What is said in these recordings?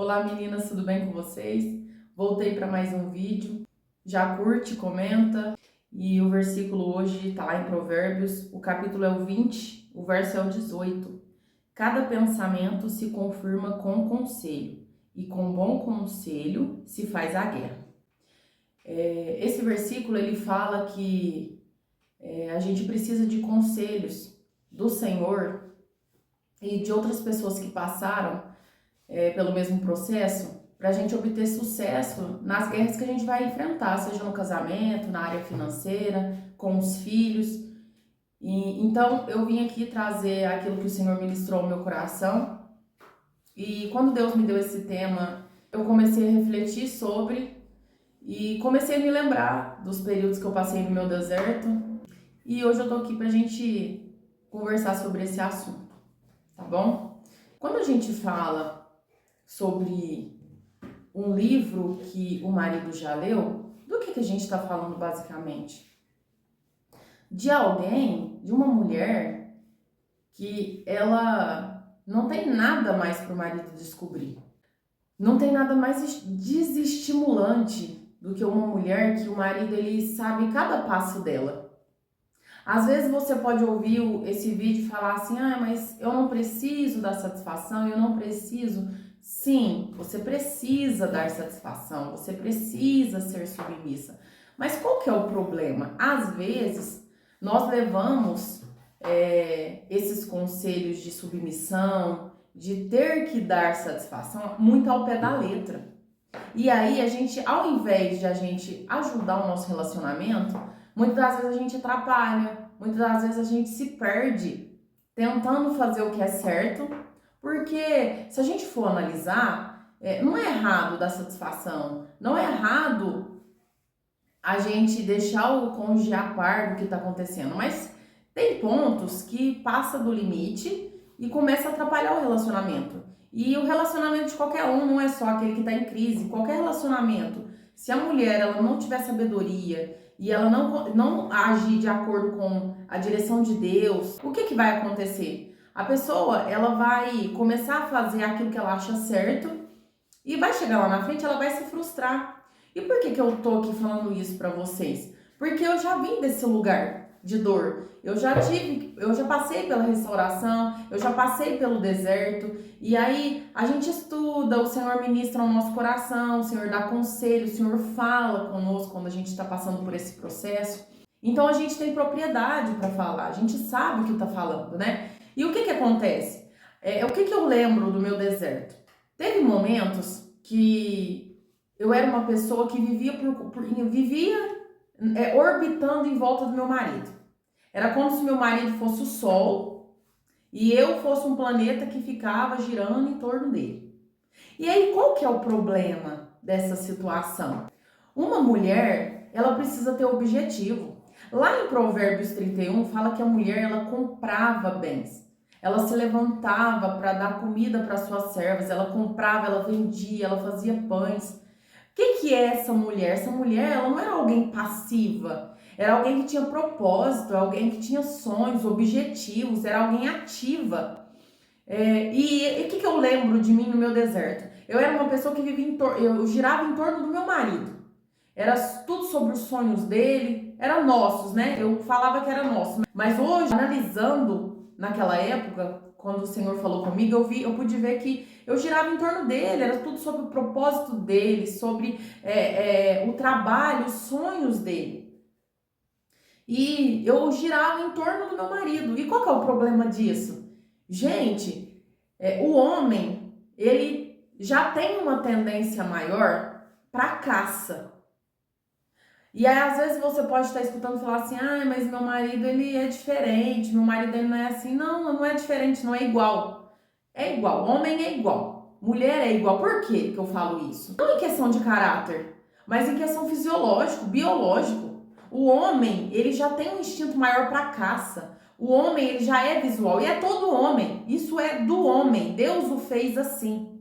Olá meninas, tudo bem com vocês? Voltei para mais um vídeo. Já curte, comenta. E o versículo hoje está lá em Provérbios, o capítulo é o 20, o verso é o 18. Cada pensamento se confirma com conselho, e com bom conselho se faz a guerra. Esse versículo ele fala que a gente precisa de conselhos do Senhor e de outras pessoas que passaram pelo mesmo processo, para a gente obter sucesso nas guerras que a gente vai enfrentar, seja no casamento, na área financeira, com os filhos. Então eu vim aqui trazer aquilo que o Senhor ministrou ao meu coração. E quando Deus me deu esse tema, eu comecei a refletir sobre e comecei a me lembrar dos períodos que eu passei no meu deserto. E hoje eu tô aqui pra gente conversar sobre esse assunto, tá bom? Quando a gente fala sobre um livro que o marido já leu, do que a gente está falando basicamente? De alguém, de uma mulher que ela não tem nada mais para o marido descobrir. Não tem nada mais desestimulante do que uma mulher que o marido ele sabe cada passo dela. Às vezes você pode ouvir esse vídeo e falar assim, mas eu não preciso dar satisfação, eu não preciso. Sim, você precisa dar satisfação, você precisa ser submissa. Mas qual que é o problema? Às vezes, nós levamos esses conselhos de submissão, de ter que dar satisfação, muito ao pé da letra. E aí, a gente, ao invés de a gente ajudar o nosso relacionamento, muitas das vezes a gente atrapalha, muitas das vezes a gente se perde tentando fazer o que é certo, porque se a gente for analisar, não é errado dar satisfação, não é errado a gente deixar o cônjuge a par do que está acontecendo, mas tem pontos que passa do limite e começa a atrapalhar o relacionamento. E o relacionamento de qualquer um não é só aquele que está em crise, qualquer relacionamento. Se a mulher ela não tiver sabedoria e ela não agir de acordo com a direção de Deus, o que vai acontecer? A pessoa, ela vai começar a fazer aquilo que ela acha certo e vai chegar lá na frente, ela vai se frustrar. E por que eu tô aqui falando isso pra vocês? Porque eu já vim desse lugar de dor. Eu já passei pela restauração, eu já passei pelo deserto. E aí a gente estuda, o Senhor ministra no nosso coração, o Senhor dá conselho, o Senhor fala conosco quando a gente está passando por esse processo. Então a gente tem propriedade para falar, a gente sabe o que está falando, né? E o que acontece? O que eu lembro do meu deserto? Teve momentos que eu era uma pessoa que vivia orbitando em volta do meu marido. Era como se meu marido fosse o Sol e eu fosse um planeta que ficava girando em torno dele. E aí, qual que é o problema dessa situação? Uma mulher, ela precisa ter objetivo. Lá em Provérbios 31, fala que a mulher, ela comprava bens. Ela se levantava para dar comida para suas servas, ela comprava, ela vendia, ela fazia pães. O que é essa mulher? Essa mulher, ela não era alguém passiva, era alguém que tinha propósito, alguém que tinha sonhos, objetivos, era alguém ativa. E o que eu lembro de mim no meu deserto? Eu era uma pessoa que vivia eu girava em torno do meu marido. Era tudo sobre os sonhos dele, eram nossos, né? Eu falava que era nosso. Mas hoje, analisando naquela época, quando o Senhor falou comigo, eu pude ver que eu girava em torno dele, era tudo sobre o propósito dele, sobre o trabalho, os sonhos dele. E eu girava em torno do meu marido. E qual que é o problema disso? Gente, o homem, ele já tem uma tendência maior para caça. E aí, às vezes, você pode estar escutando falar assim, mas meu marido, ele é diferente, meu marido, ele não é assim. Não, não é diferente, não é igual. É igual, homem é igual, mulher é igual. Por que eu falo isso? Não em questão de caráter, mas em questão fisiológico, biológico. O homem, ele já tem um instinto maior para caça. O homem, ele já é visual, e é todo homem. Isso é do homem, Deus o fez assim.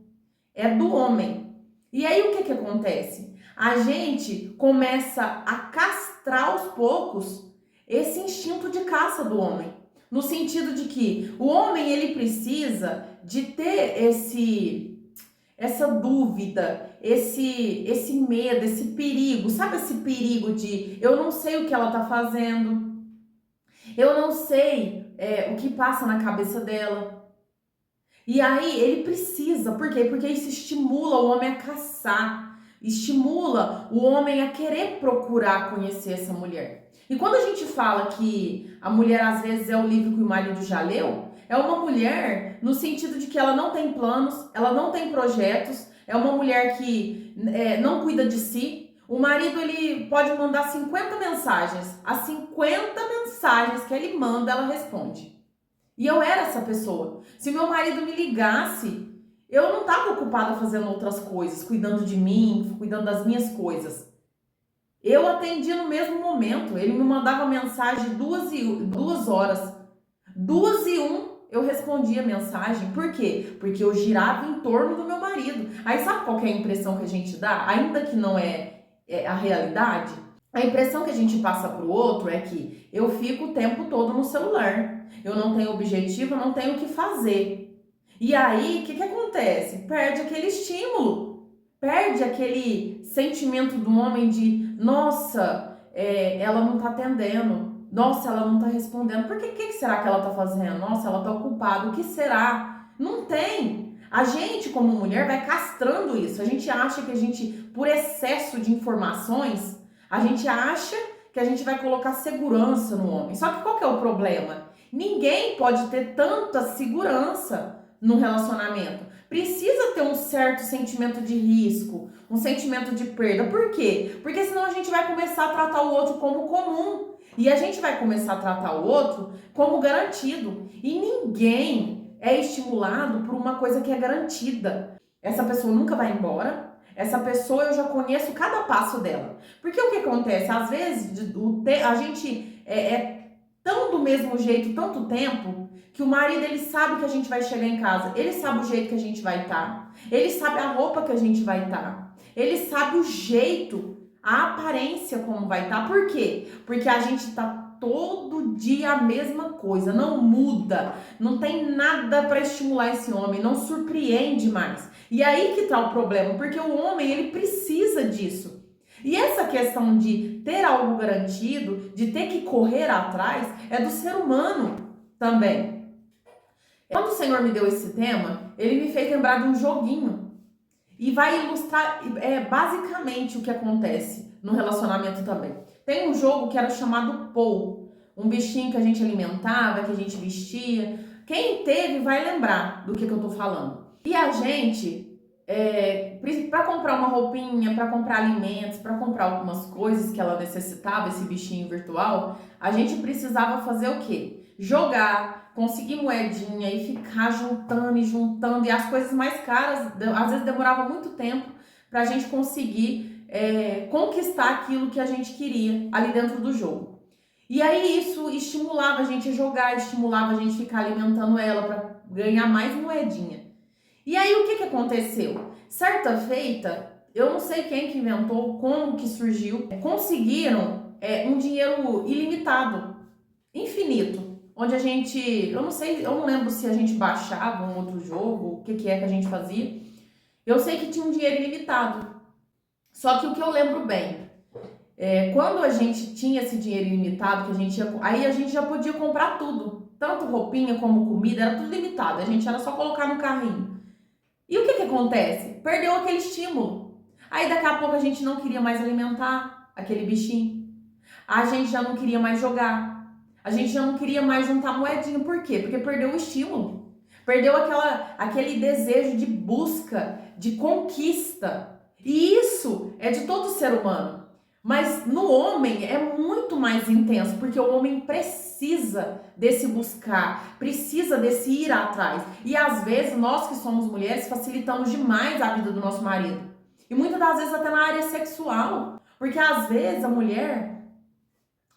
É do homem. E aí, o que acontece? A gente começa a castrar aos poucos esse instinto de caça do homem. No sentido de que o homem, ele precisa de ter essa dúvida, esse medo, esse perigo. Sabe esse perigo de eu não sei o que ela tá fazendo, eu não sei o que passa na cabeça dela. E aí ele precisa, por quê? Porque isso estimula o homem a caçar, estimula o homem a querer procurar conhecer essa mulher. E quando a gente fala que a mulher às vezes é o livro que o marido já leu, é uma mulher no sentido de que ela não tem planos, ela não tem projetos, é uma mulher que não cuida de si. O marido ele pode mandar 50 mensagens, as 50 mensagens que ele manda, ela responde. E eu era essa pessoa. Se meu marido me ligasse, eu não estava ocupada fazendo outras coisas, cuidando de mim, cuidando das minhas coisas. Eu atendia no mesmo momento. Ele me mandava mensagem 2 horas. 2:01 eu respondia a mensagem. Por quê? Porque eu girava em torno do meu marido. Aí sabe qual que é a impressão que a gente dá? Ainda que não é a realidade, a impressão que a gente passa para o outro é que eu fico o tempo todo no celular. Eu não tenho objetivo, eu não tenho o que fazer. E aí, o que acontece? Perde aquele estímulo. Perde aquele sentimento do homem de, nossa, ela não tá atendendo. Nossa, ela não tá respondendo. Por que será que ela tá fazendo? Nossa, ela tá ocupada. O que será? Não tem. A gente, como mulher, vai castrando isso. A gente acha que a gente, por excesso de informações, a gente acha que a gente vai colocar segurança no homem. Só que qual que é o problema? Ninguém pode ter tanta segurança no relacionamento. Precisa ter um certo sentimento de risco, um sentimento de perda. Por quê? Porque senão a gente vai começar a tratar o outro como comum. E a gente vai começar a tratar o outro como garantido. E ninguém é estimulado por uma coisa que é garantida. Essa pessoa nunca vai embora. Essa pessoa eu já conheço cada passo dela. Porque o que acontece? Às vezes a gente é tão do mesmo jeito tanto tempo que o marido ele sabe que a gente vai chegar em casa, ele sabe o jeito que a gente vai estar, ele sabe a roupa que a gente vai estar, ele sabe o jeito, a aparência como vai estar. Por quê? Porque a gente tá todo dia a mesma coisa, não muda, não tem nada para estimular esse homem, não surpreende mais. E aí que tá o problema, porque o homem ele precisa disso. E essa questão de ter algo garantido, de ter que correr atrás, é do ser humano também. Quando o Senhor me deu esse tema, ele me fez lembrar de um joguinho. E vai ilustrar basicamente o que acontece no relacionamento também. Tem um jogo que era chamado Pou, um bichinho que a gente alimentava, que a gente vestia. Quem teve vai lembrar do que eu tô falando. E a gente... para comprar uma roupinha, para comprar alimentos, para comprar algumas coisas que ela necessitava, esse bichinho virtual, a gente precisava fazer o quê? Jogar, conseguir moedinha e ficar juntando e juntando. E as coisas mais caras, às vezes demorava muito tempo para a gente conseguir conquistar aquilo que a gente queria ali dentro do jogo. E aí isso estimulava a gente a jogar, estimulava a gente a ficar alimentando ela para ganhar mais moedinha. E aí o que aconteceu? Certa feita, eu não sei quem que inventou, como que surgiu, conseguiram um dinheiro ilimitado, infinito, onde a gente, eu não sei, eu não lembro se a gente baixava um outro jogo, o que é que a gente fazia. Eu sei que tinha um dinheiro ilimitado. Só que o que eu lembro bem, quando a gente tinha esse dinheiro ilimitado, aí a gente já podia comprar tudo, tanto roupinha como comida, era tudo limitado, a gente era só colocar no carrinho. E o que acontece? Perdeu aquele estímulo. Aí daqui a pouco a gente não queria mais alimentar aquele bichinho. A gente já não queria mais jogar. A gente já não queria mais juntar moedinha. Por quê? Porque perdeu o estímulo. Perdeu aquele desejo de busca, de conquista. E isso é de todo ser humano. Mas no homem é muito mais intenso, porque o homem precisa desse buscar, precisa desse ir atrás. E às vezes nós que somos mulheres facilitamos demais a vida do nosso marido. E muitas das vezes até na área sexual. Porque às vezes a mulher,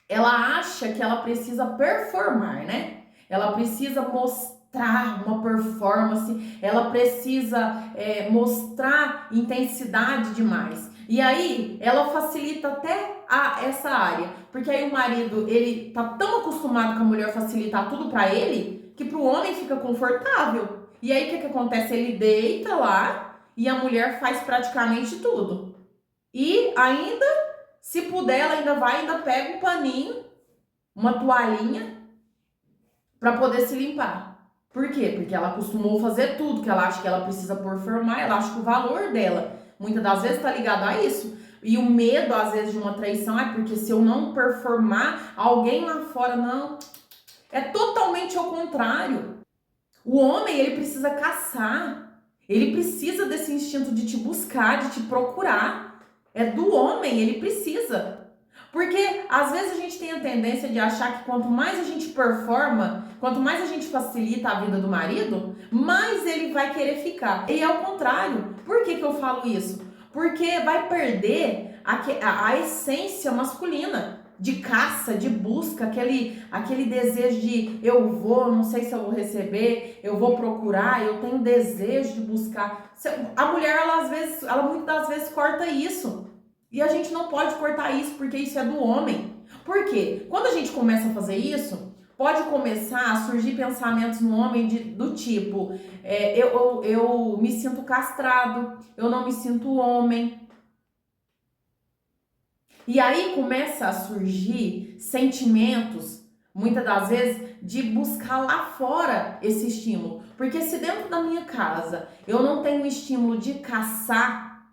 ela acha que ela precisa performar, né? Ela precisa mostrar uma performance, ela precisa mostrar intensidade demais. E aí, ela facilita até essa área. Porque aí o marido, ele tá tão acostumado com a mulher facilitar tudo pra ele, que pro homem fica confortável. E aí, o que acontece? Ele deita lá e a mulher faz praticamente tudo. E ainda, se puder, ela ainda pega um paninho, uma toalhinha, para poder se limpar. Por quê? Porque ela acostumou fazer tudo, que ela acha que ela precisa performar, ela acha que o valor dela, muitas das vezes, está ligado a isso. E o medo, às vezes, de uma traição é porque se eu não performar, alguém lá fora não. É totalmente ao contrário. O homem, ele precisa caçar. Ele precisa desse instinto de te buscar, de te procurar. É do homem, ele precisa. Porque às vezes a gente tem a tendência de achar que quanto mais a gente performa, quanto mais a gente facilita a vida do marido, mais ele vai querer ficar. E é o contrário. Por que eu falo isso? Porque vai perder a essência masculina de caça, de busca, aquele desejo de eu vou, não sei se eu vou receber, eu vou procurar, eu tenho desejo de buscar. A mulher, ela muitas das vezes corta isso. E a gente não pode cortar isso porque isso é do homem. Por quê? Quando a gente começa a fazer isso, pode começar a surgir pensamentos no homem do tipo, eu me sinto castrado, eu não me sinto homem. E aí começa a surgir sentimentos, muitas das vezes, de buscar lá fora esse estímulo. Porque se dentro da minha casa eu não tenho estímulo de caçar,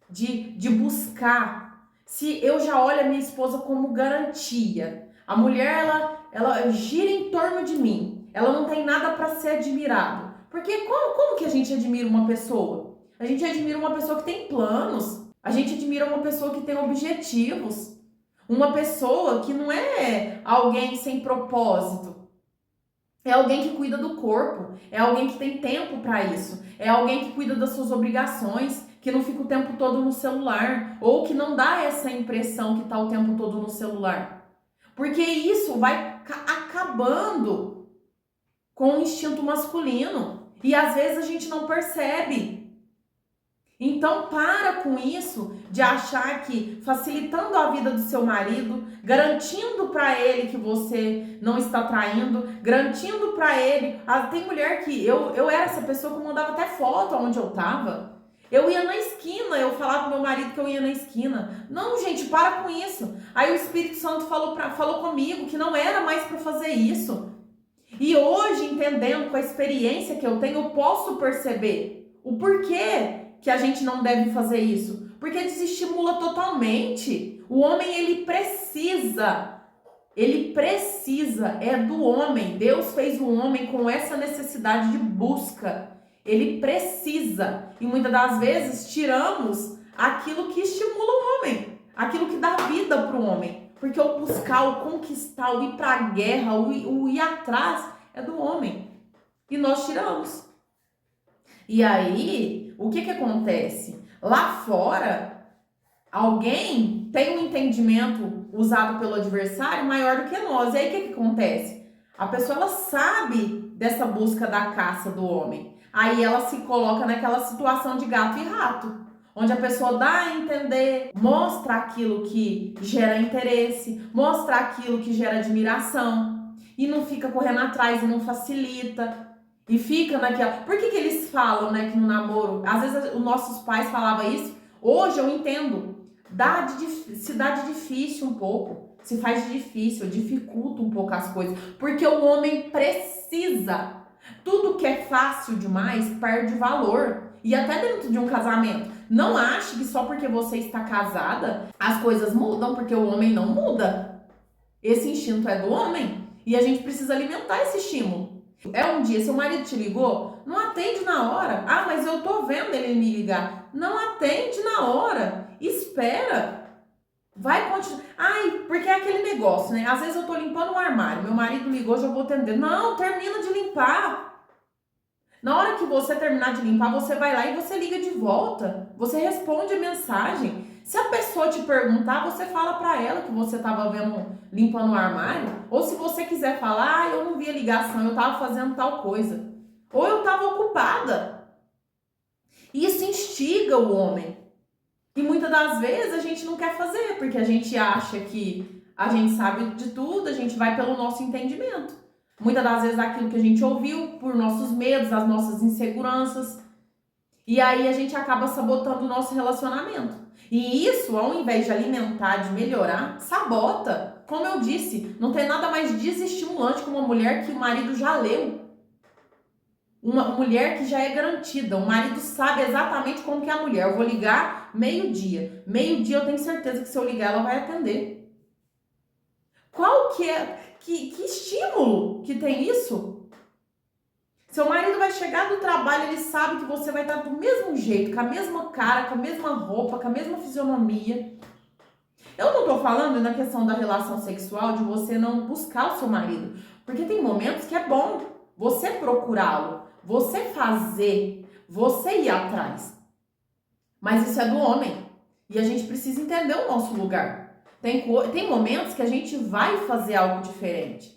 de buscar, se eu já olho a minha esposa como garantia, a mulher, ela gira em torno de mim, ela não tem nada para ser admirado. Porque como que a gente admira uma pessoa? A gente admira uma pessoa que tem planos, a gente admira uma pessoa que tem objetivos, uma pessoa que não é alguém sem propósito. É alguém que cuida do corpo, é alguém que tem tempo para isso, é alguém que cuida das suas obrigações, que não fica o tempo todo no celular, ou que não dá essa impressão que está o tempo todo no celular. Porque isso vai acabando com o instinto masculino, e às vezes a gente não percebe. Então para com isso de achar que facilitando a vida do seu marido, garantindo para ele que você não está traindo, garantindo para ele, tem mulher que eu era essa pessoa que mandava até foto onde eu tava. Eu ia na esquina, eu falava pro meu marido que eu ia na esquina. Não, gente, para com isso. Aí o Espírito Santo falou comigo que não era mais para fazer isso. E hoje, entendendo com a experiência que eu tenho, eu posso perceber o porquê que a gente não deve fazer isso. Porque desestimula totalmente. O homem, ele precisa, é do homem. Deus fez o homem com essa necessidade de busca. Ele precisa. E muitas das vezes tiramos aquilo que estimula o homem, aquilo que dá vida para o homem. Porque o buscar, o conquistar, o ir para a guerra, o ir atrás é do homem. E nós tiramos. E aí, o que acontece? Lá fora, alguém tem um entendimento usado pelo adversário maior do que nós. E aí, o que acontece? A pessoa, ela sabe dessa busca da caça do homem. Aí ela se coloca naquela situação de gato e rato, onde a pessoa dá a entender, mostra aquilo que gera interesse, mostra aquilo que gera admiração, e não fica correndo atrás e não facilita, e fica naquela... Por que eles falam, né, que no namoro, às vezes os nossos pais falavam isso, hoje eu entendo, se dá de difícil um pouco, se faz de difícil, dificulta um pouco as coisas, porque o homem precisa. Tudo que é fácil demais perde valor. E até dentro de um casamento. Não ache que só porque você está casada as coisas mudam, porque o homem não muda. Esse instinto é do homem. E a gente precisa alimentar esse estímulo. É um dia, seu marido te ligou, não atende na hora. Ah, mas eu tô vendo ele me ligar. Não atende na hora. Espera. Vai continuar. Ai, porque é aquele negócio, né? Às vezes eu tô limpando um armário, meu marido ligou, já vou atender. Não, termina de limpar. Na hora que você terminar de limpar, você vai lá e você liga de volta. Você responde a mensagem. Se a pessoa te perguntar, você fala pra ela que você tava limpando o armário. Ou se você quiser falar, ah, eu não vi a ligação, eu tava fazendo tal coisa. Ou eu tava ocupada. Isso instiga o homem. E muitas das vezes a gente não quer fazer, porque a gente acha que a gente sabe de tudo, a gente vai pelo nosso entendimento. Muitas das vezes aquilo que a gente ouviu, por nossos medos, as nossas inseguranças. E aí a gente acaba sabotando o nosso relacionamento. E isso, ao invés de alimentar, de melhorar, sabota. Como eu disse, não tem nada mais desestimulante que uma mulher que o marido já leu. Uma mulher que já é garantida. O marido sabe exatamente como que é a mulher. Eu vou ligar meio-dia. Meio-dia eu tenho certeza que se eu ligar ela vai atender. Qual que é? Que estímulo que tem isso? Seu marido vai chegar do trabalho, ele sabe que você vai estar do mesmo jeito, com a mesma cara, com a mesma roupa, com a mesma fisionomia. Eu não tô falando na questão da relação sexual, de você não buscar o seu marido. Porque tem momentos que é bom você procurá-lo, você fazer, você ir atrás. Mas isso é do homem. E a gente precisa entender o nosso lugar. Tem momentos que a gente vai fazer algo diferente.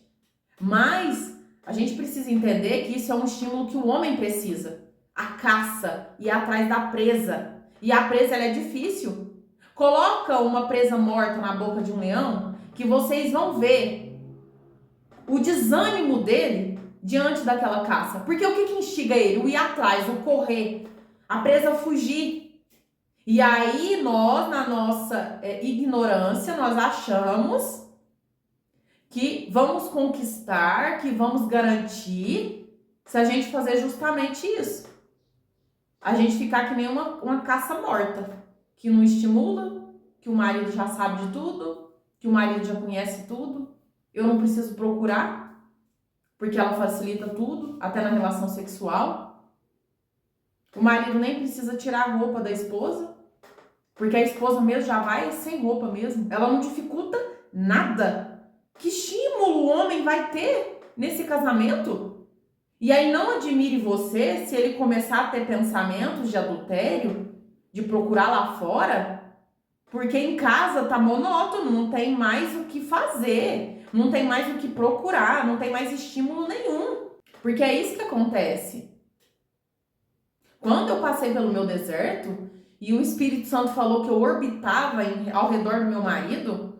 Mas a gente precisa entender que isso é um estímulo que o homem precisa. A caça, ir atrás da presa. E a presa, ela é difícil. Coloca uma presa morta na boca de um leão, que vocês vão ver o desânimo dele diante daquela caça. Porque o que instiga ele? O ir atrás, o correr, a presa fugir. E aí nós, na nossa ignorância, nós achamos que vamos conquistar, que vamos garantir se a gente fazer justamente isso. A gente ficar que nem uma caça morta, que não estimula, que o marido já sabe de tudo, que o marido já conhece tudo. Eu não preciso procurar, porque ela facilita tudo, até na relação sexual. O marido nem precisa tirar a roupa da esposa, porque a esposa mesmo já vai sem roupa mesmo. Ela não dificulta nada. Que estímulo o homem vai ter nesse casamento? E aí não admire você se ele começar a ter pensamentos de adultério, de procurar lá fora, porque em casa tá monótono, não tem mais o que fazer, não tem mais o que procurar, não tem mais estímulo nenhum. Porque é isso que acontece. Quando eu passei pelo meu deserto e o Espírito Santo falou que eu orbitava ao redor do meu marido,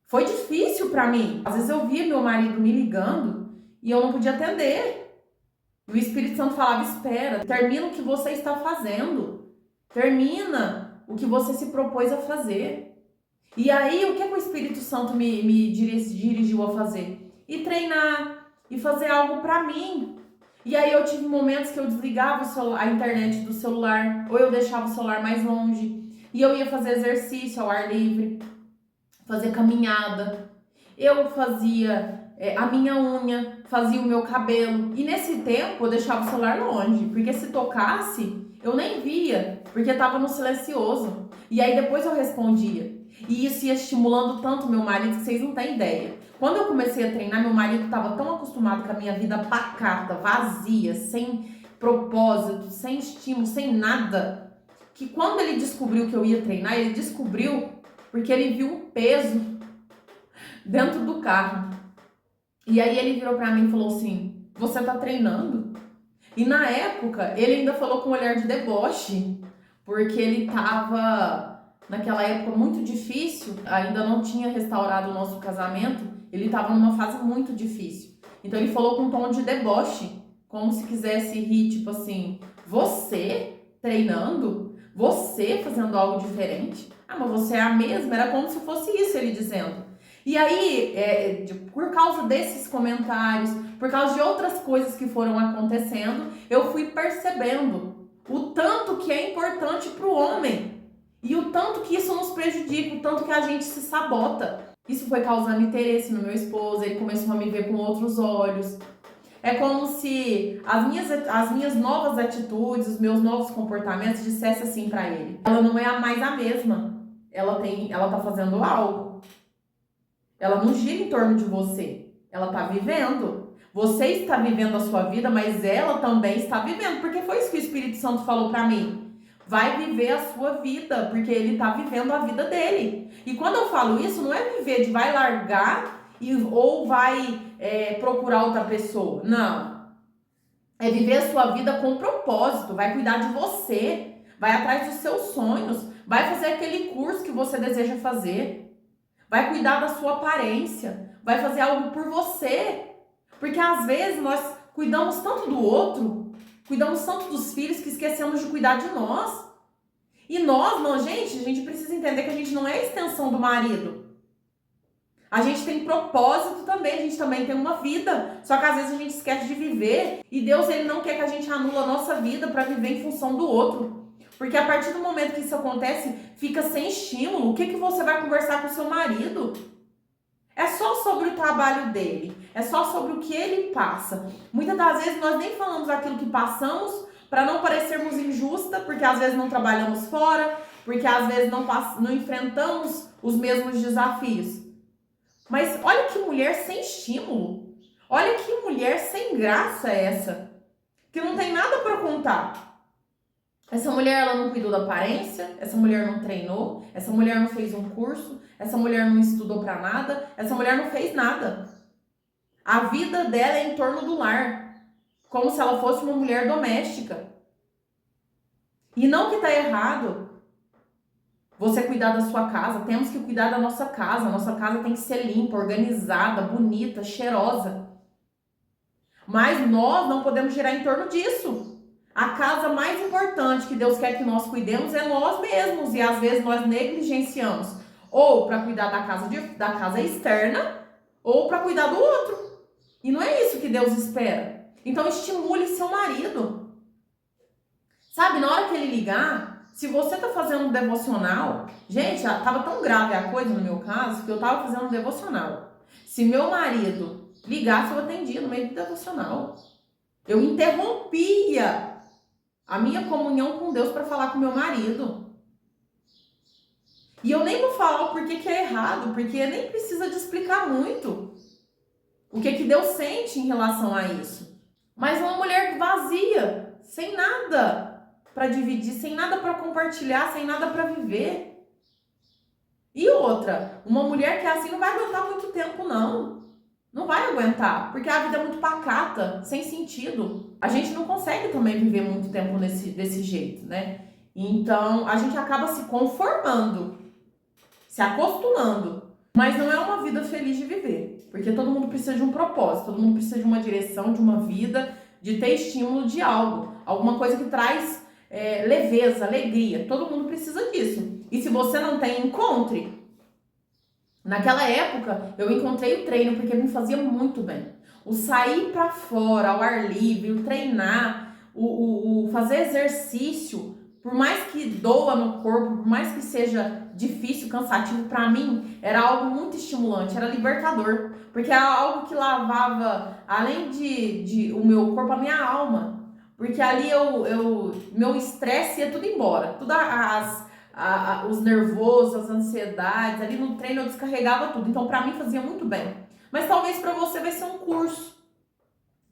foi difícil pra mim. Às vezes eu via meu marido me ligando e eu não podia atender. E o Espírito Santo falava, espera, termina o que você está fazendo. Termina o que você se propôs a fazer. E aí, o que o Espírito Santo me dirigiu a fazer? E treinar, e fazer algo pra mim. E aí eu tive momentos que eu desligava a internet do celular, ou eu deixava o celular mais longe. E eu ia fazer exercício ao ar livre, fazer caminhada, eu fazia a minha unha, fazia o meu cabelo. E nesse tempo eu deixava o celular longe, porque se tocasse, eu nem via, porque estava no silencioso. E aí depois eu respondia. E isso ia estimulando tanto meu marido que vocês não têm ideia. Quando eu comecei a treinar, meu marido estava tão acostumado com a minha vida pacata, vazia, sem propósito, sem estímulo, sem nada, que quando ele descobriu que eu ia treinar, ele descobriu porque ele viu um peso dentro do carro. E aí ele virou pra mim e falou assim, você tá treinando? E na época, ele ainda falou com um olhar de deboche, porque ele tava naquela época muito difícil, ainda não tinha restaurado o nosso casamento, ele tava numa fase muito difícil. Então ele falou com um tom de deboche, como se quisesse rir, tipo assim, você treinando? Você fazendo algo diferente? Ah, mas você é a mesma? Era como se fosse isso ele dizendo. E aí, por causa desses comentários, por causa de outras coisas que foram acontecendo, eu fui percebendo o tanto que é importante para o homem e o tanto que isso nos prejudica, o tanto que a gente se sabota. Isso foi causando interesse no meu esposo, ele começou a me ver com outros olhos. É como se as minhas novas atitudes, os meus novos comportamentos dissessem assim para ele: ela não é mais a mesma. Ela tá fazendo algo. Ela não gira em torno de você. Ela tá vivendo. Você está vivendo a sua vida, mas ela também está vivendo. Porque foi isso que o Espírito Santo falou para mim. Vai viver a sua vida, porque ele tá vivendo a vida dele. E quando eu falo isso, não é viver de vai largar ou vai procurar outra pessoa. Não. É viver a sua vida com propósito. Vai cuidar de você. Vai atrás dos seus sonhos. Vai fazer aquele curso que você deseja fazer. Vai cuidar da sua aparência. Vai fazer algo por você. Porque às vezes nós cuidamos tanto do outro Cuidamos tanto dos filhos que esquecemos de cuidar de nós. E nós, não, gente, a gente precisa entender que a gente não é a extensão do marido. A gente tem propósito também, a gente também tem uma vida. Só que às vezes a gente esquece de viver. E Deus, ele não quer que a gente anule a nossa vida para viver em função do outro. Porque a partir do momento que isso acontece, fica sem estímulo. O que você vai conversar com o seu marido? É só sobre o trabalho dele. É só sobre o que ele passa. Muitas das vezes nós nem falamos aquilo que passamos para não parecermos injusta, porque às vezes não trabalhamos fora, porque às vezes não enfrentamos os mesmos desafios. Mas olha que mulher sem estímulo. Olha que mulher sem graça é essa. Que não tem nada para contar. Essa mulher, ela não cuidou da aparência, essa mulher não treinou, essa mulher não fez um curso, essa mulher não estudou para nada, essa mulher não fez nada. A vida dela é em torno do lar, como se ela fosse uma mulher doméstica. E não que tá errado você cuidar da sua casa, temos que cuidar da nossa casa. A nossa casa tem que ser limpa, organizada, bonita, cheirosa. Mas nós não podemos girar em torno disso. A casa mais importante que Deus quer que nós cuidemos é nós mesmos. E às vezes nós negligenciamos. Ou para cuidar da casa externa, ou para cuidar do outro. E não é isso que Deus espera. Então estimule seu marido. Sabe, na hora que ele ligar, se você tá fazendo um devocional... Gente, tava tão grave a coisa no meu caso, que eu tava fazendo um devocional. Se meu marido ligasse, eu atendia no meio do devocional. Eu interrompia a minha comunhão com Deus para falar com meu marido. E eu nem vou falar o porquê que é errado, porque nem precisa de explicar muito o que Deus sente em relação a isso. Mas uma mulher vazia, sem nada para dividir, sem nada para compartilhar, sem nada para viver. E outra, uma mulher que é assim não vai aguentar muito tempo, não. Não vai aguentar, porque a vida é muito pacata, sem sentido. A gente não consegue também viver muito tempo desse jeito, né? Então, a gente acaba se conformando, se acostumando. Mas não é uma vida feliz de viver, porque todo mundo precisa de um propósito, todo mundo precisa de uma direção, de uma vida, de ter estímulo de algo. Alguma coisa que traz leveza, alegria. Todo mundo precisa disso. E se você não tem, encontre. Naquela época, eu encontrei o treino porque me fazia muito bem. O sair para fora, ao ar livre, o treinar, o fazer exercício, por mais que doa no corpo, por mais que seja difícil, cansativo, para mim, era algo muito estimulante, era libertador. Porque era algo que lavava, além de o meu corpo, a minha alma. Porque ali meu estresse ia tudo embora. Os nervosos, as ansiedades, ali no treino eu descarregava tudo. Então, pra mim, fazia muito bem. Mas talvez pra você vai ser um curso.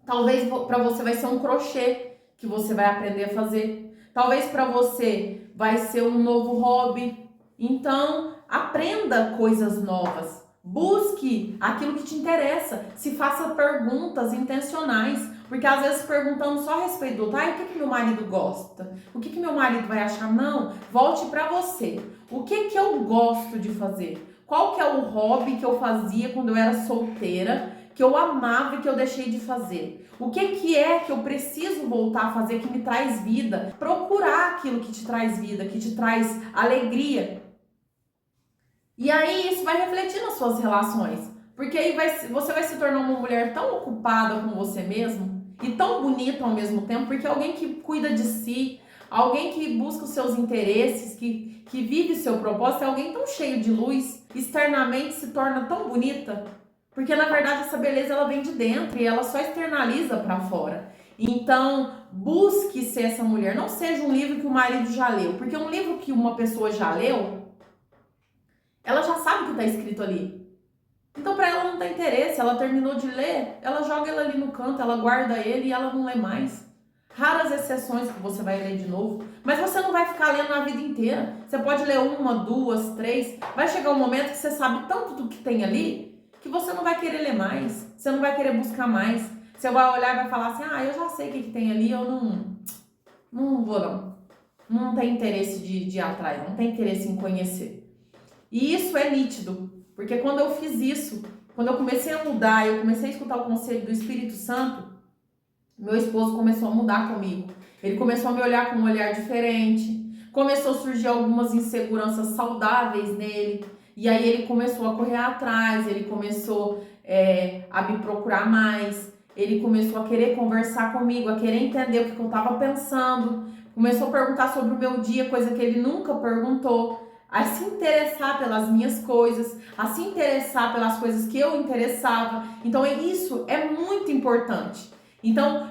Talvez pra você vai ser um crochê que você vai aprender a fazer. Talvez pra você vai ser um novo hobby. Então, aprenda coisas novas. Busque aquilo que te interessa. Se faça perguntas intencionais. Porque às vezes perguntando só a respeito do outro, o que meu marido gosta? O que meu marido vai achar? Não, volte pra você. O que eu gosto de fazer? Qual que é o hobby que eu fazia quando eu era solteira, que eu amava e que eu deixei de fazer? O que é que eu preciso voltar a fazer que me traz vida? Procurar aquilo que te traz vida, que te traz alegria. E aí isso vai refletir nas suas relações. Porque aí você vai se tornar uma mulher tão ocupada com você mesmo e tão bonita ao mesmo tempo, porque alguém que cuida de si, alguém que busca os seus interesses, que vive o seu propósito, é alguém tão cheio de luz, externamente se torna tão bonita, porque na verdade essa beleza ela vem de dentro e ela só externaliza para fora. Então, busque ser essa mulher, não seja um livro que o marido já leu, porque um livro que uma pessoa já leu, ela já sabe o que está escrito ali. Então, para ela não tem interesse, ela terminou de ler, ela joga ele ali no canto, ela guarda ele e ela não lê mais. Raras exceções que você vai ler de novo, mas você não vai ficar lendo a vida inteira. Você pode ler 1, 2, 3, vai chegar um momento que você sabe tanto do que tem ali, que você não vai querer ler mais, você não vai querer buscar mais. Você vai olhar e vai falar assim, eu já sei o que tem ali, eu não vou não. Não tem interesse de ir atrás, não tem interesse em conhecer. E isso é nítido. Porque quando eu fiz isso, quando eu comecei a mudar, eu comecei a escutar o conselho do Espírito Santo, Meu esposo começou a mudar comigo. Ele começou a me olhar com um olhar diferente. Começou a surgir algumas inseguranças saudáveis nele. E aí ele começou a correr atrás, ele começou a me procurar mais. Ele começou a querer conversar comigo, a querer entender o que eu estava pensando. Começou a perguntar sobre o meu dia, coisa que ele nunca perguntou. A se interessar pelas minhas coisas, a se interessar pelas coisas que eu interessava. Então isso é muito importante. Então,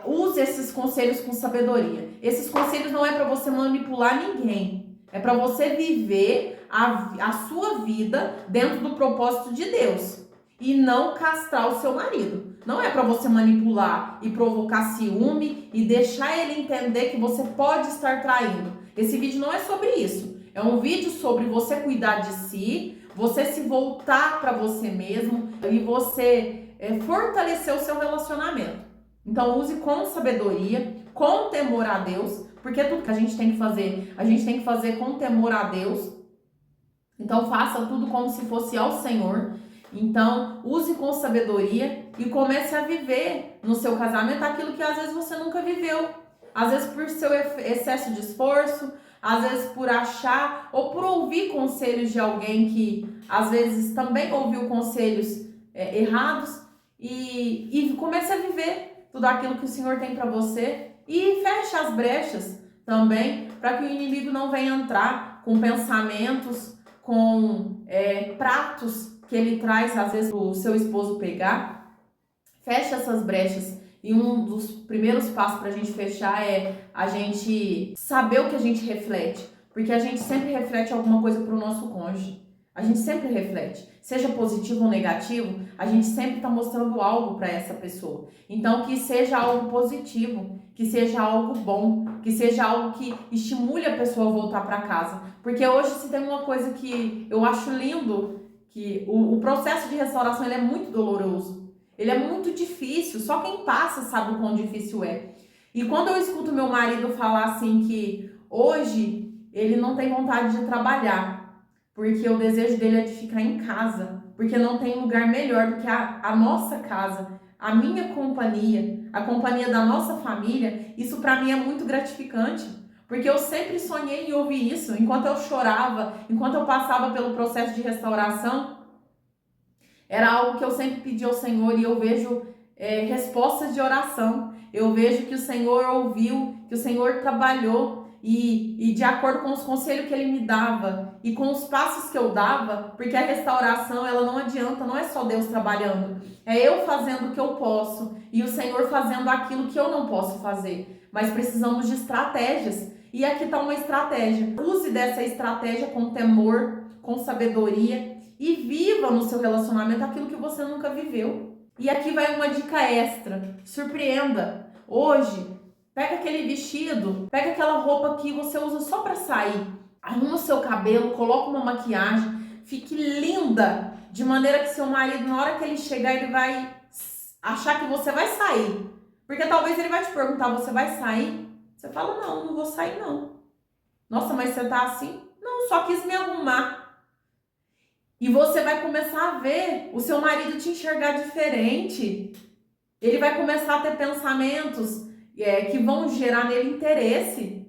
use esses conselhos com sabedoria. Esses conselhos não é para você manipular ninguém. É para você viver a sua vida dentro do propósito de Deus. E não castrar o seu marido. Não é para você manipular e provocar ciúme e deixar ele entender que você pode estar traindo. Esse vídeo não é sobre isso. É um vídeo sobre você cuidar de si, você se voltar para você mesmo e você fortalecer o seu relacionamento. Então use com sabedoria, com temor a Deus, porque tudo que a gente tem que fazer com temor a Deus. Então faça tudo como se fosse ao Senhor. Então use com sabedoria e comece a viver no seu casamento aquilo que às vezes você nunca viveu. Às vezes por seu excesso de esforço, às vezes por achar ou por ouvir conselhos de alguém que às vezes também ouviu conselhos errados e comece a viver tudo aquilo que o Senhor tem para você e feche as brechas também para que o inimigo não venha entrar com pensamentos, com pratos que ele traz às vezes para o seu esposo pegar. Feche essas brechas. E um dos primeiros passos para a gente fechar é a gente saber o que a gente reflete. Porque a gente sempre reflete alguma coisa para o nosso cônjuge. A gente sempre reflete. Seja positivo ou negativo, a gente sempre está mostrando algo para essa pessoa. Então, que seja algo positivo, que seja algo bom, que seja algo que estimule a pessoa a voltar para casa. Porque hoje, se tem uma coisa que eu acho lindo, que o processo de restauração ele é muito doloroso. Ele é muito difícil, só quem passa sabe o quão difícil é. E quando eu escuto meu marido falar assim que hoje ele não tem vontade de trabalhar, porque o desejo dele é de ficar em casa, porque não tem lugar melhor do que a nossa casa, a minha companhia, a companhia da nossa família, isso para mim é muito gratificante. Porque eu sempre sonhei em ouvir isso, enquanto eu chorava, enquanto eu passava pelo processo de restauração, era algo que eu sempre pedi ao Senhor e eu vejo respostas de oração. Eu vejo que o Senhor ouviu, que o Senhor trabalhou e de acordo com os conselhos que Ele me dava e com os passos que eu dava, porque a restauração ela não adianta, não é só Deus trabalhando, é eu fazendo o que eu posso e o Senhor fazendo aquilo que eu não posso fazer. Mas precisamos de estratégias e aqui está uma estratégia. Use dessa estratégia com temor, com sabedoria e viva no seu relacionamento aquilo que você nunca viveu. E aqui vai uma dica extra. Surpreenda. Hoje, pega aquele vestido, pega aquela roupa que você usa só para sair. Arruma o seu cabelo, coloca uma maquiagem, fique linda, de maneira que seu marido, na hora que ele chegar, ele vai achar que você vai sair. Porque talvez ele vai te perguntar, você vai sair? Você fala, não, não vou sair não. Nossa, mas você tá assim? Não, só quis me arrumar. E você vai começar a ver o seu marido te enxergar diferente. Ele vai começar a ter pensamentos que vão gerar nele interesse.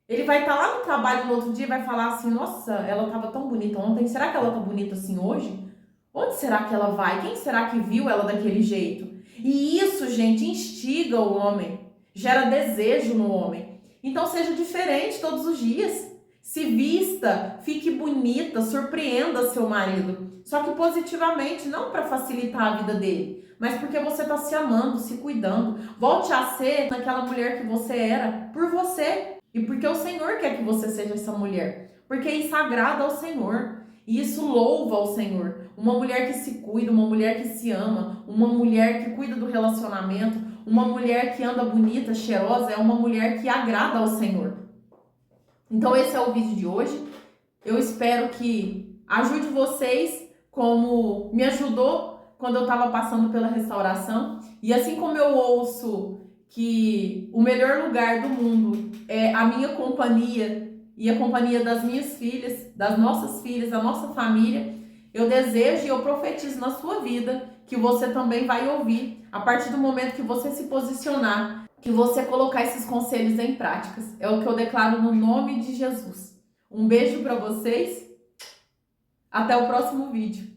Ele vai estar lá no trabalho no outro dia e vai falar assim, nossa, ela estava tão bonita ontem, será que ela tá bonita assim hoje? Onde será que ela vai? Quem será que viu ela daquele jeito? E isso, gente, instiga o homem, gera desejo no homem. Então seja diferente todos os dias. Se vista, fique bonita, surpreenda seu marido. Só que positivamente, não para facilitar a vida dele, mas porque você está se amando, se cuidando. Volte a ser aquela mulher que você era por você. E porque o Senhor quer que você seja essa mulher. Porque isso agrada ao Senhor. E isso louva ao Senhor. Uma mulher que se cuida, uma mulher que se ama, uma mulher que cuida do relacionamento, uma mulher que anda bonita, cheirosa, é uma mulher que agrada ao Senhor. Então esse é o vídeo de hoje. Eu espero que ajude vocês como me ajudou quando eu estava passando pela restauração. E assim como eu ouço que o melhor lugar do mundo é a minha companhia e a companhia das minhas filhas, das nossas filhas, da nossa família, eu desejo e eu profetizo na sua vida que você também vai ouvir a partir do momento que você se posicionar, que você colocar esses conselhos em práticas. É o que eu declaro no nome de Jesus. Um beijo para vocês. Até o próximo vídeo.